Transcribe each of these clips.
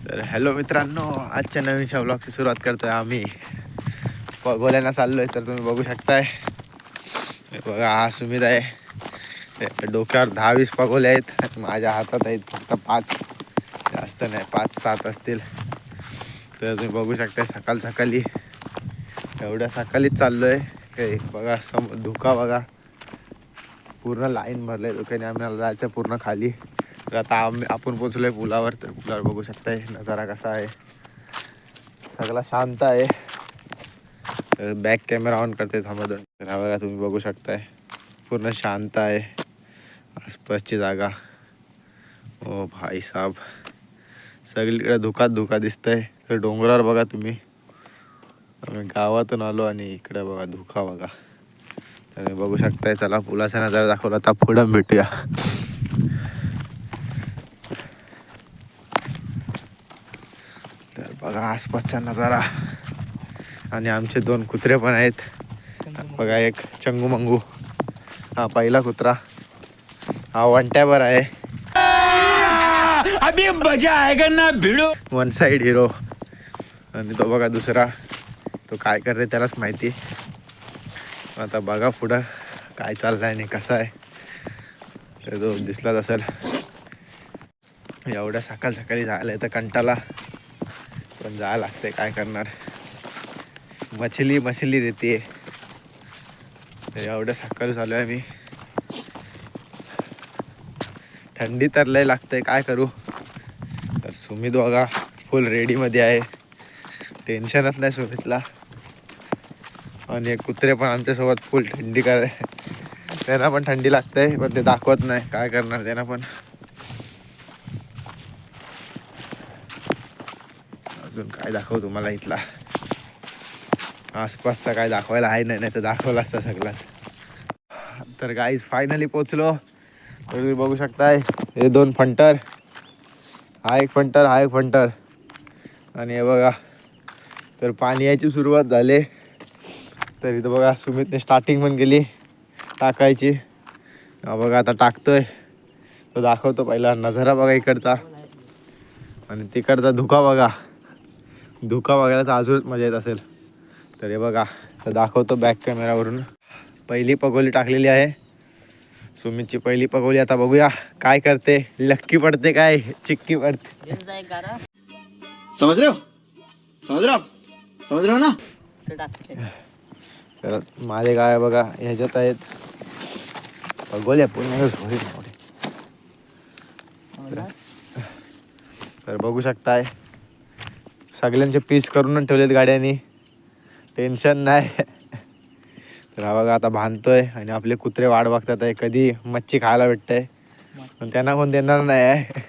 तर हॅलो मित्रांनो, आजच्या नवीनशा व्लॉगची सुरुवात करतोय आम्ही. पगोल्याला चाललोय. तर तुम्ही बघू शकताय, हे बघा हा सुमित आहे. त्याच्या डोक्यावर 10-20 पगोले आहेत. माझ्या हातात आहेत फक्त 5, जास्त नाही, 5-7 असतील. तर तुम्ही बघू शकताय सकाळ सकाळी, एवढ्या सकाळीच चाललोय. काही बघा धुका बघा, पूर्ण लाईन भरले धुक्याने. आम्हाला जायचं पूर्ण खाली. तर आता आपण पोचलोय पुलावर. तर पुलावर बघू शकताय नजारा कसा आहे, सगळा शांत आहे. तर बॅक कॅमेरा ऑन करते थांबा दोन. तर हा बघा तुम्ही बघू शकताय, पूर्ण शांत आहे आसपासची जागा. ओ भाई साहब, सगळीकडे धुका दिसतंय. तर डोंगरावर बघा तुम्ही, आम्ही गावातून आलो आणि इकडे बघा धुका बघा. तर तुम्ही बघू शकताय. चला पुलाचा नजारा दाखवला, आता पुढं भेटूया. तर बघा आसपासचा नजारा. आणि आमचे 2 कुत्रे पण आहेत बघा. एक चंगू मंगू, हा पहिला कुत्रा. हा वंट्यावर आहे. अभी मजा आएगा ना भिड़ो. One side hero. आणि तो बघा दुसरा, तो काय करते त्यालाच माहिती. आता बघा पुढं काय चाललंय आणि कसं आहे. तर तो दिसलाच असेल. एवढ्या सकाळी जायला तर कंटाला, पण जायला लागते, काय करणार. मछली देते. तर एवढ्या सकाळी चालू आहे मी. थंडी तर लय लागते, काय करू. तर सुमित बघा फुल रेडीमध्ये आहे, टेन्शनच नाही सुमितला. आणि एक कुत्रे पण आमच्यासोबत फुल थंडी काय, त्यांना पण थंडी लागते, पण ते दाखवत नाही, काय करणार त्यांना पण. अजून काय दाखवू तुम्हाला इथला, आसपासचा काय दाखवायला आहे नाही, तर दाखवला असता सगळाच. तर गाईज फायनली पोचलो. तर तुम्ही बघू शकताय, हे 2 फंटर, हा एक फंटर. आणि हे बघा, तर पाणी यायची सुरुवात झाली. तर इथं बघा सुमितने स्टार्टिंग पण केली टाकायची. हा बघा आता टाकतोय. तो दाखवतो पहिला नजारा बघा इकडचा, आणि तिकडचा धुका बघा. धुका बघायला तर अजूनच मजा येत असेल. तर हे बघा, तर दाखवतो बॅक कॅमेरावरून. पहिली पगोली टाकलेली आहे, सुमितची पहिली पगोली. आता बघूया काय करते, लक्की पडते काय चिक्की पडते. समझ रहे हो ना. तर माझे काय बघा ह्याच्यात आहेत पगोल्या पूर्ण. तर बघू शकताय, सगळ्यांचे पीस करूनच ठेवलेत गाड्यांनी, टेन्शन नाही. तर हा बघा आता बांधतोय. आणि आपले कुत्रे वाट बघतात आहे कधी मच्छी खायला भेटतंय, पण त्यांना कोण देणार नाही आहे,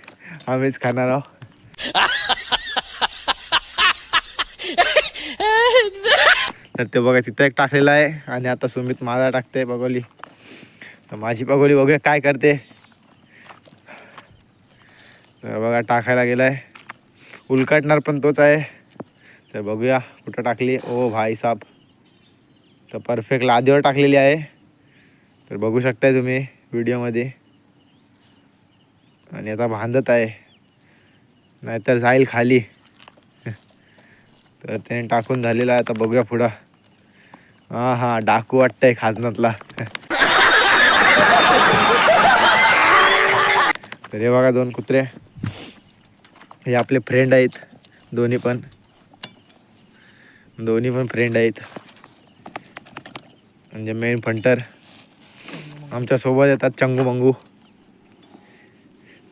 आम्हीच खाणार आहोत. तर ते बघा तिथं एक टाकलेला आहे. आणि आता सुमित माझा टाकते पगोली. तर माझी पगोली बघूया काय करते. तर बघा टाकायला गेलाय, उलकटणार पण तोच आहे. तर बघूया कुठं टाकली. ओ भाई साहब, तर परफेक्ट लादीवर टाकलेली आहे. तर बघू शकताय तुम्ही व्हिडिओमध्ये. आणि आता बांधत आहे, नाहीतर जाईल खाली. तर त्याने टाकून झालेला आहे. आता बघूया पुढं. हा डाकू वाटतंय खाजनातला. तर हे बघा 2 कुत्रे, हे आपले फ्रेंड आहेत. दोन्ही पण फ्रेंड आहेत. म्हणजे मेन फंटर आमच्या सोबत येतात, चंगू मंगू.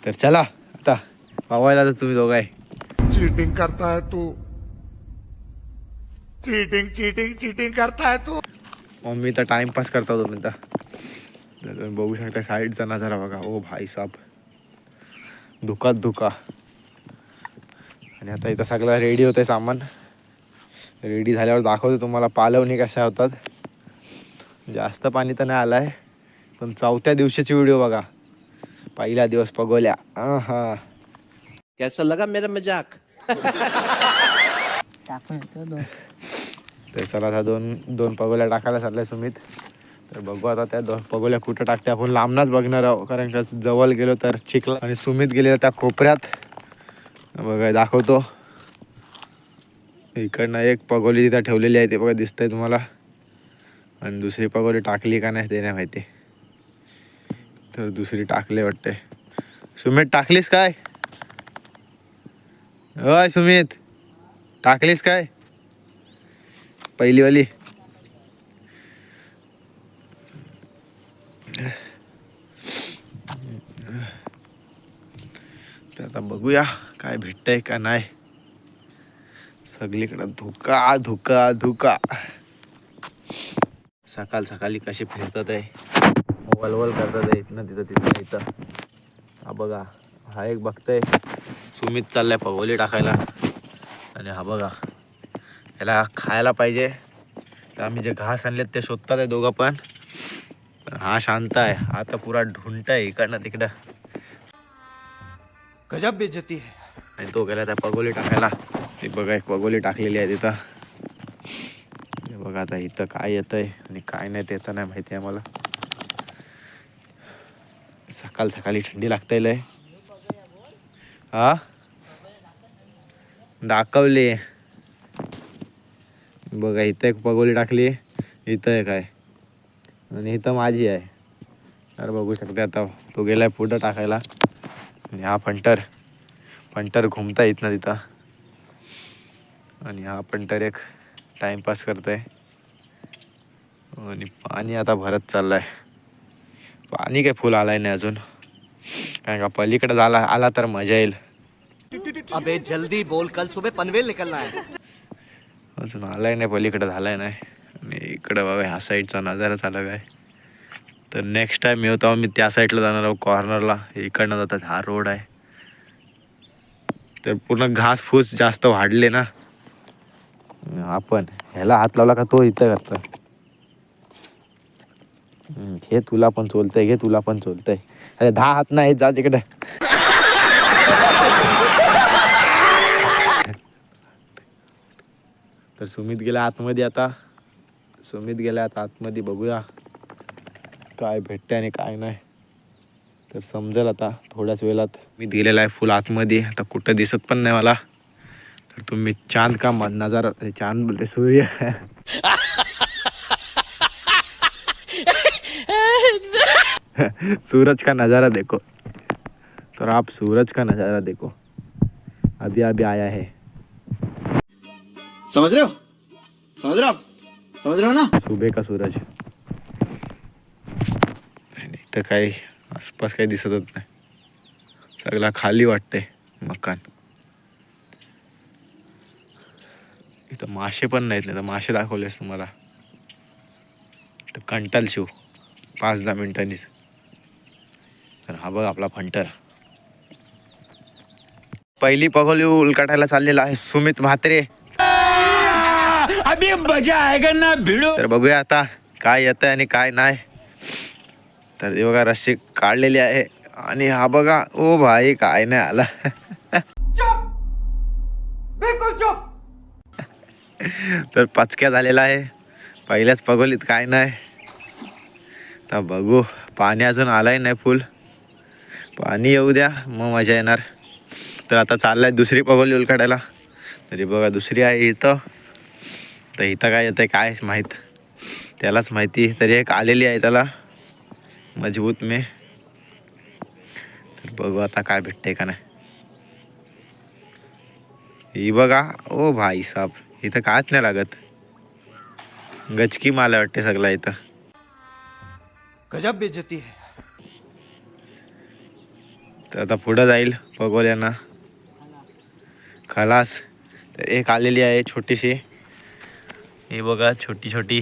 तर चला आता पावायला. तर तुम्ही दोघं आहे, चीटिंग करता है तू, चीटिंग करता है तू. मम्मी तर टाइमपास करता तुम्ही तर. तुम्ही बघू शकता साईडचा नजारा बघा. ओ भाई साहब, धुका. आणि आता इथं सगळं रेडी होतंय सामान. रेडी झाल्यावर दाखवतो तुम्हाला पालवणी कशा होतात. जास्त पाणी तर नाही आलाय, पण 4थ्या दिवशीची व्हिडिओ बघा. पहिला दिवस पगोल्या. हा कैसा लगा मेरा मजाक. तर चला आता 2 पगोल्या टाकायला चाललाय सुमित. तर बघू आता त्या 2 पगोल्या कुठं टाकते. आपण लांबनाच बघणार आहोत, कारण का जवळ गेलो तर चिखला. आणि सुमित गेलेला त्या कोपऱ्यात, बघा दाखवतो. इकडनं एक पगोली तिथं ठेवलेली आहे, ते बघा दिसतंय तुम्हाला. आणि दुसरी पगोली टाकली का नाही ते नाही माहिती. तर दुसरी टाकली वाटते. सुमित टाकलीस काय? होय सुमित, टाकलीस काय पहिलीवाली? तर आता बघूया काय भेटतंय का नाही. सगळीकडे धुका धुका धुका. सकाळ सकाळी कशी फिरतात आहे, वलवल करतात आहे इथनं तिथं तिथनं इथं. हा बघा, हा एक बघतंय सुमित चाललाय पगोली टाकायला. आणि हा बघा, याला खायला पाहिजे तर आम्ही जे घास आणलेत ते शोधतात आहे दोघं पण. हा शांत आहे, हा तर पुरा ढुंटय इकडनं तिकडं. गजब बेइज्जती है. आणि तो गेला त्या पगोली टाकायला. ते बघा एक पगोली टाकलेली आहे तिथं. हे बघा आता इथं काय येतंय आणि काय नाही ते तर नाही माहिती आहे मला. सकाळ सकाळी थंडी लागतंय लय. हा दाखवली बघा, इथं एक पगोली टाकली, इथं एक आहे आणि इथं माझी आहे. तर बघू शकते आता तो गेलाय पुढं टाकायला. आणि हा पंटर घुमता येत ना तिथं. आणि हा पंटर एक टाइमपास करतोय. आणि पाणी आता भरत चाललाय. पाणी काय फुल आलाय नाही अजून, कारण का पलीकडे आला तर मजा येईल. अबे जल्दी बोल, कल सुबह पनवेल निकलना है. अजून आलाय नाही, पलीकडे झालाय नाही. आणि इकडं बघा ह्या साईडचा नजारा चालू आहे. तर नेक्स्ट टाइम येऊ तेव्हा मी त्या साईडला जाणार आहोत कॉर्नरला. इकडनं जातात, हा रोड आहे. तर पूर्ण घास फूस जास्त वाढले ना. आपण ह्याला हात लावला का तो इथं करतं. हे तुला पण चोलतंय, घे तुला पण चोलतंय. अरे 10 हात नाही, जा तिकडे. तर सुमित गेला आतमध्ये आता. आतमध्ये बघूया काय भेटतंय आणि काय नाही. तर समजेल आता थोड्याच वेळात. मी गेलेला आहे फुल आतमध्ये, आता कुठं दिसत पण नाही मला. तर तुम्ही चांद का नजारा, चांद बोलते सूर्य, सूरज का नज़ारा देखो. तो आप सूरज का नज़ारा देखो, अभी अभी आया है. समझ रहे हो ना. सुबह का सूरज. इथं काही आसपास काही दिसतच नाही, सगळा खाली वाटते मकान. इथं मासे पण नाहीत, नाही तर मासे दाखवलेस तुम्हाला. तर कंटाल शिव 5-10 मिनिटांनीच. तर हा बघ आपला फंटर. पहिली पगोली उलकाटायला चाललेला आहे सुमित म्हात्रे. अभी मजा आएगा ना भिड़ो. तर बघूया आता काय येतंय आणि काय नाही. तर हे बघा रस्सी काढलेली आहे. आणि हा बघा, ओ भाई काय नाही आला. बिल्कुल चुप. तर पचक्या झालेला आहे पहिल्याच पगोलीत, काय नाही. तर बघू, पाणी अजून आलाय नाही फुल. पाणी येऊ द्या मग मजा येणार. तर आता चाललाय दुसरी पगोली उलकाटायला. तरी बघा दुसरी आहे इथं. तर इथं काय येतंय काय माहीत, त्यालाच माहिती. तरी एक आलेली आहे त्याला मजबूत मे. तर बघू आता काय भेटतंय का नाही. ही बघा, ओ भाई साहब, इथं काच नाही लागत. गचकी माला वाटते सगळा इथं. गजब बेइज्जती है. तर आता पुढं जाईल पगोल्यांना खलास. तर एक आलेली आहे छोटीशी, ही बघा छोटी छोटी.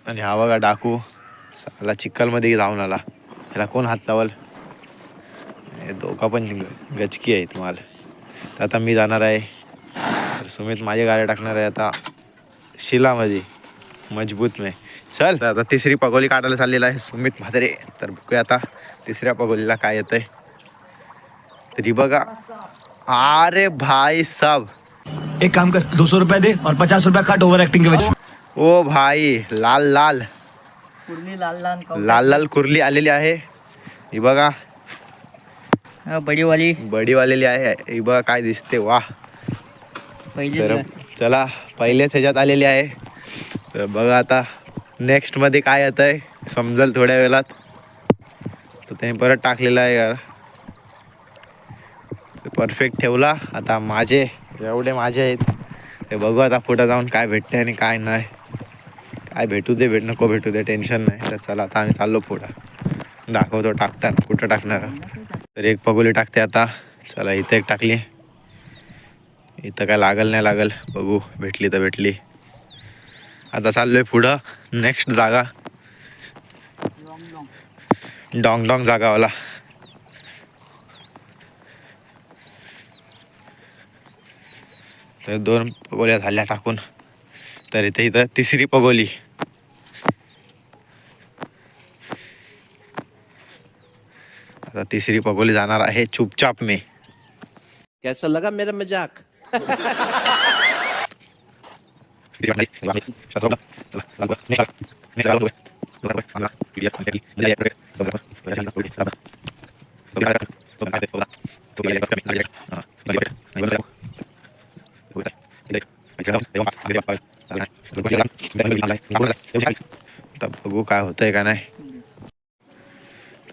आणि हा बघा डाकू साला चिखलमध्ये जाऊन आला. ह्याला कोण हात लावल. हे दोघा पण गचकी आहेत माल. तर आता मी जाणार आहे. तर सुमित माझी गाडी टाकणार आहे आता शिलामध्ये मजबूत में. चल आता तिसरी पगोली काढायला चाललेला आहे सुमित म्हात्रे. तर बघूया आता तिसऱ्या पगोलीला काय येतंय. तरी बघा, अरे भाई साहब, एक काम कर, 200 रुपए दे और 50 रुपया काट ओवर एक्टिंग के वजह. ओ भाई, लाल लाल लाल लाल कुर्ली आलेली आहे. ही बघा बडी वाली बडी वालेली आहे ही बघा काय दिसते वा. पहिली तर चला पहिलेच ह्याच्यात आलेली आहे. तर बघा आता नेक्स्ट मध्ये काय येत आहे समजेल थोड्या वेळात. तर त्याने परत टाकलेला आहे यार. परफेक्ट ठेवला. आता माझे एवढे माझे आहेत ते बघू आता पुढे जाऊन काय भेटते आणि काय नाही. काय भेटू दे नको भेटू दे टेन्शन नाही. तर चला आता आम्ही चाललो पुढं दाखवतो टाकताना कुठं टाकणार. तर एक पगोली टाकते आता. चला इथं एक टाकली. इथं काय लागल नाही लागल बघू भेटली तर भेटली. आता चाललोय पुढं नेक्स्ट जागा डॉंग डॉंग जागावाला. तर 2 पगोल्या झाल्या टाकून. तर इथं तिसरी पगोली. आता तिसरी पगोली जाणार आहे चुपचाप में. कैसा लगा मेरा मजाक? तर बघू काय होतंय का नाही.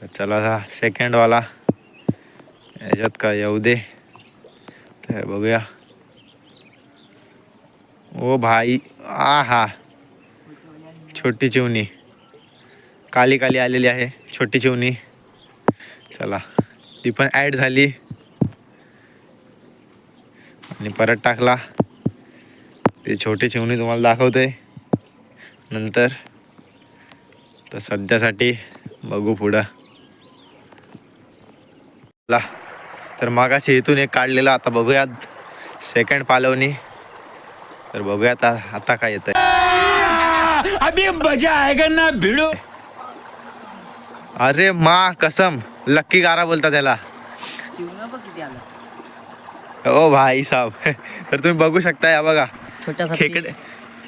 तर चला सेकंड वाला याच्यात काय येऊ दे. तर बघूया. ओ भाई हा छोटी चिवणी काली काली आलेली आहे छोटी चिवणी. चला ती पण ॲड झाली आणि परत टाकला. ते छोटी चिवणी तुम्हाला दाखवते नंतर. तर सध्यासाठी बघू पुढं. ला तर मागाशी इथून एक काढलेला. आता बघूयात सेकंड पालवणी. तर बघूयात आता काय येत आहे. अभी मजा आएगा ना भिड़ो. अरे मा कसम लक्की गारा बोलता त्याला. ओ भाई साहब. तर तुम्ही बघू शकता या बघा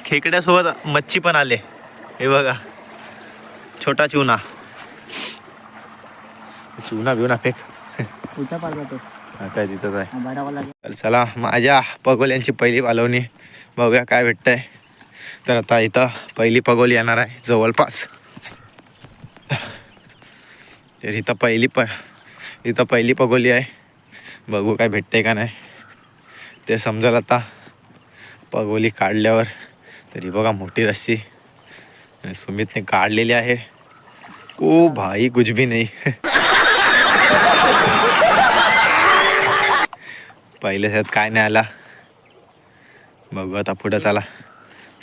खेकड्यासोबत मच्छी पण आले. हे बघा छोटा चिवना बिवना फेक काय तिथंच आहे. तर चला माझ्या पगोल्यांची पहिली पालवणी बघूया काय भेटतंय. तर आता इथं पहिली पगोली येणार आहे जवळपास. तर इथं पहिली पगोली आहे. बघू काय भेटते का नाही ते समजेल आता पगोली काढल्यावर. तरी बघा मोठी रस्सी सुमितने काढलेली आहे. ओ भाई कुछ भी नाही. पहिल्या ह्यात काय नाही आला. बघू आता पुढं. चला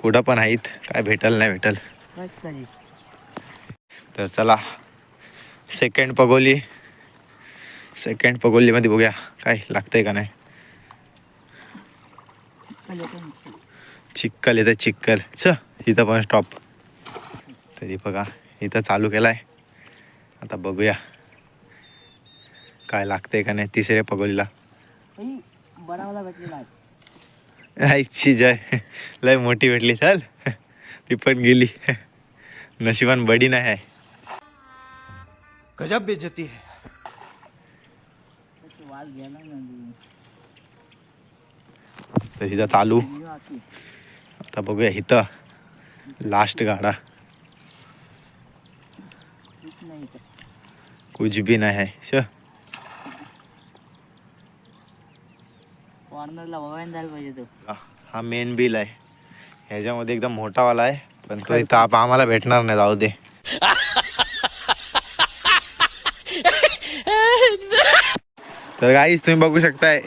पुढं पण आहेत काय भेटल नाही भेटल. तर चला सेकंड पगोलीमध्ये बघूया काय लागतंय का नाही. चिक्कल येतं चिक्कल. इथं पण स्टॉप. तरी बघा इथं चालू केलाय. आता बघूया काय लागतंय का नाही तिसऱ्या पगोलीला. आईची जय लय मोठी भेटली. चल ती पण गेली. नशिबान बडी नाही आहे. गजब बेइज्जती है. तर इथं चालू. आता बघूया इथं लास्ट गाडा. कुछ भी नाही आहे. हा मेन बिल आहे. ह्याच्यामध्ये एकदम मोठावाला आहे पण तो इथं आम्हाला भेटणार नाही. जाऊ दे. तर गाईज तुम्ही बघू शकताय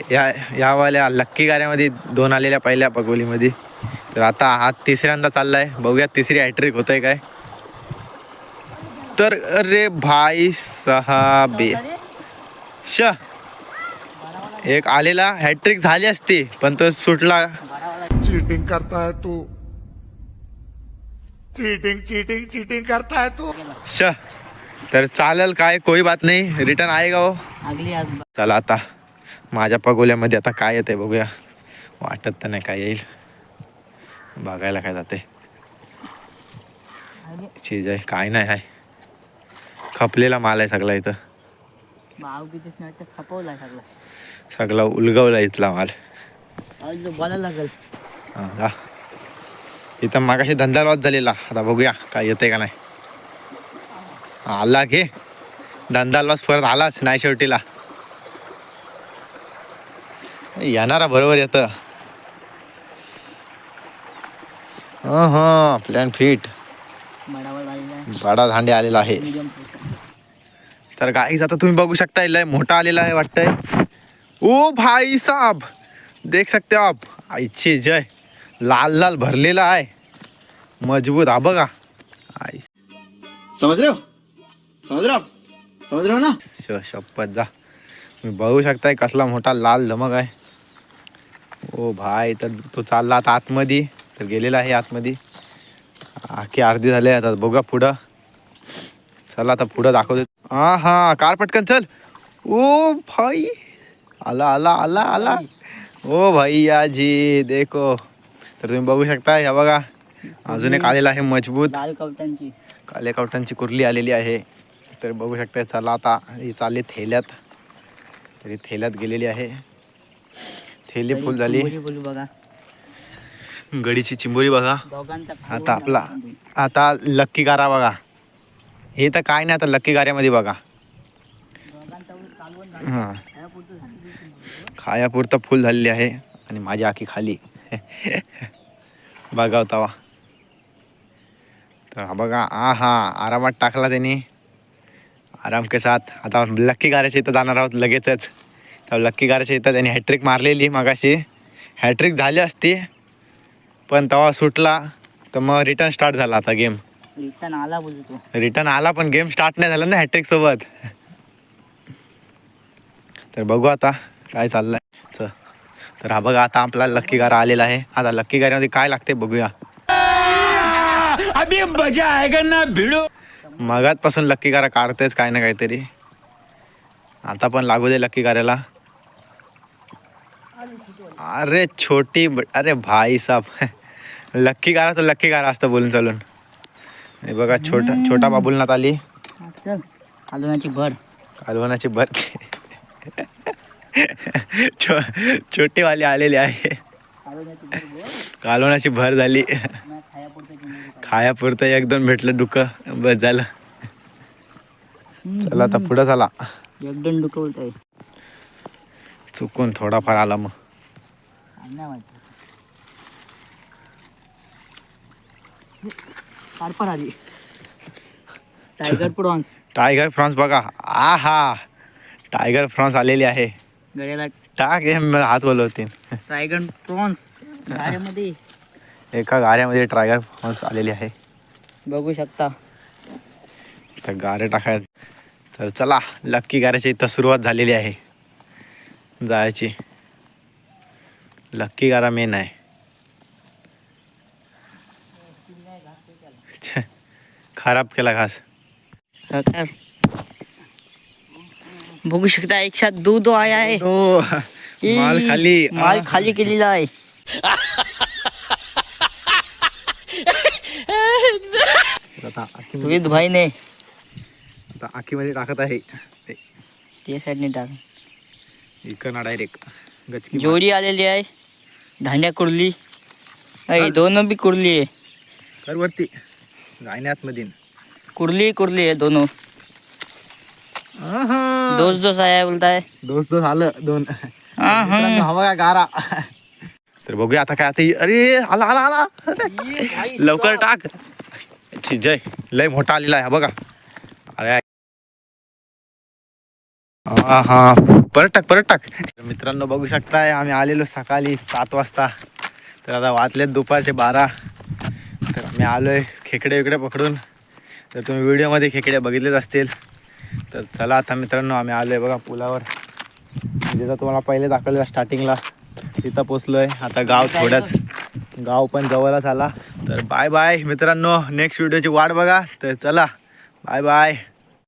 यावाल्या लक्की गाऱ्यामध्ये 2 आलेल्या पहिल्या पगोलीमध्ये. तर आता हा तिसऱ्यांदा चाललाय. बघूया तिसरी हॅट्रिक होतंय काय. तर अरे भाई साहबे एक आलेला हॅट्रिक झाली असती पण तो सुटला. चीटिंग करता है तू. चीटिंग करता है तू. तर चालेल काय कोई बात नाही. रिटर्न आहे का हो. चला आता माझ्या पगोल्यामध्ये आता काय येतंय बघूया. वाटत तर नाही काय येईल. बघायला काय जाते चीज आहे काय नाही आहे. खपलेला माल आहे सगळा इथं. भाव किती नाही खपवला सगळा सगळा उलगवला इथला माल. बोलायला लागल. हा, जा. इथं मागाशी धंदा लॉस झालेला. आता बघूया काय येते का नाही. आला की धंदा लॉस परत आलाच नाही शेवटीला. येणारा बरोबर येतं. हा प्लॅन फिट. मडावर आलेला आहे. बडा धांडे आलेला आहे. मीडियम तर गाईज आता तुम्ही बघू शकता लय मोठा आलेला आहे वाटतंय. ओ भाई साहब देख सकते हो आप. आईची जय. लाल लाल भरलेला आहे. मजबूत हा बघा. आई समझ रहे हो ना. शपथ जा. तुम्ही बघू शकताय कसला मोठा लाल धमक आहे. ओ भाई तर तो चालला आता आतमध्ये. तर गेलेला आहे आतमध्ये. आखी अर्धी झाले. आता बघा पुढं. चला आता पुढं दाखवते. हा हा कार पटकन चल. ओ भाई आला आला आला आला. ओ भैया जी देखो. तर तुम्ही बघू शकता ह्या बघा अजून एक आलेला आहे मजबूत. लाल कवटांची काले कवटांची कुर्ली आलेली आहे. तर बघू शकता. चला आता ही चालली थेल्यात. तरी थेल्यात गेलेली आहे. थेली फुल झाली. बोलू बघा गडीची चिंबोरी बघा. दोघांचा आता आपला आता लक्की गारा बघा. हे तर काय नाही आता लक्की गाऱ्यामध्ये बघा. हां खायापुरतं फुल झालेली आहे. आणि माझी आखी खाली बघा होता. तर हा बघा हा आरामात टाकला त्यांनी. आराम के साथ. आता लक्की गाऱ्याच्या इथं जाणार आहोत लगेचच. तर लक्की गाऱ्याच्या इथं त्यांनी हॅट्रिक मारलेली मगाशी. हॅट्रिक झाली असती पण तेव्हा सुटला. तर मग रिटर्न स्टार्ट झाला आता गेम. रिटर्न आला बोलतो. रिटर्न आला पण गेम स्टार्ट नाही झाला ना हॅट्रिक सोबत. तर बघू आता काय चाललंय. तर हा बघा आता आपला लक्की गारा आलेला आहे. आता लक्की गाऱ्यामध्ये काय लागते बघूया. अभी मजा आएगा ना भिड़ो. मगातपासून लक्की गारा काढतेच काय ना काहीतरी. आता पण लागू दे लक्की गाऱ्याला. अरे छोटी अरे भाई साहब लक्की गारा तर लक्की गारा असतं बोलून चालून. हे बघा छोटा बाबुलनाथ आली. चल कालवणाची भर. कालवणाची भर छोटी वाली आलेली आहे. कालवणाची भर झाली. खायापुरतं एक दोन भेटलं डुकं बस झालं. चला आता पुढं चला. एक दोन डुकं बोलतोय. चुकून थोडाफार आला मग. नाही माहिती. कारपण आली. Tiger prawns. टायगर फ्रॉन्स बघा. हा टायगर फ्रॉन्स आलेली आहे. गळ्याला टाक हे हात बोलवतील. टायगर प्रॉन्स गाड्यामध्ये एका गाऱ्यामध्ये टायगर फ्रॉन्स आलेली आहे. बघू शकता. तर गारे टाकाय. तर चला लक्की गाऱ्याची इथं सुरुवात झालेली आहे जायची. लक्की गारा मेन आहे. खराब केला घास. बघू शकता एक साथ दो आया है. ओ माल खाली. माल खाली केलेला आहे. आता रोहित भाई ने आता आखीमध्ये टाकत आहे. ते साईडने टाक. इकडनं डायरेक्ट गचकी जोडी आलेली आहे. धांड्या कुर्ली. दोनों भी कुर्ली आहे. कर वरती गायन्यात मधीन कुर्ली आहे दोनों. दोस्त आया बोलताय. दोस्त आलं दोन. हाँ. हवा का गारा. तर बघूया आता काय. आता अरे आला आला आला. लवकर टाक. जय लय मोठा आलेला आहे बघा. अरे हा परत टाक. मित्रांनो बघू शकताय आम्ही आलेलो सकाळी 7 वाजता. तर आता वाजलेत दुपारचे 12. तर आम्ही आलोय खेकडे विकडे पकडून. तर तुम्ही व्हिडिओमध्ये खेकडे बघितलेच असतील. तर चला आता मित्रांनो आम्ही आलोय बघा पुलावर. जिथं तुम्हाला पहिले दाखवलं स्टार्टिंगला तिथं पोचलोय. आता गाव पण जवळच आला. तर बाय बाय मित्रांनो. नेक्स्ट व्हिडिओची वाट बघा. तर चला बाय बाय.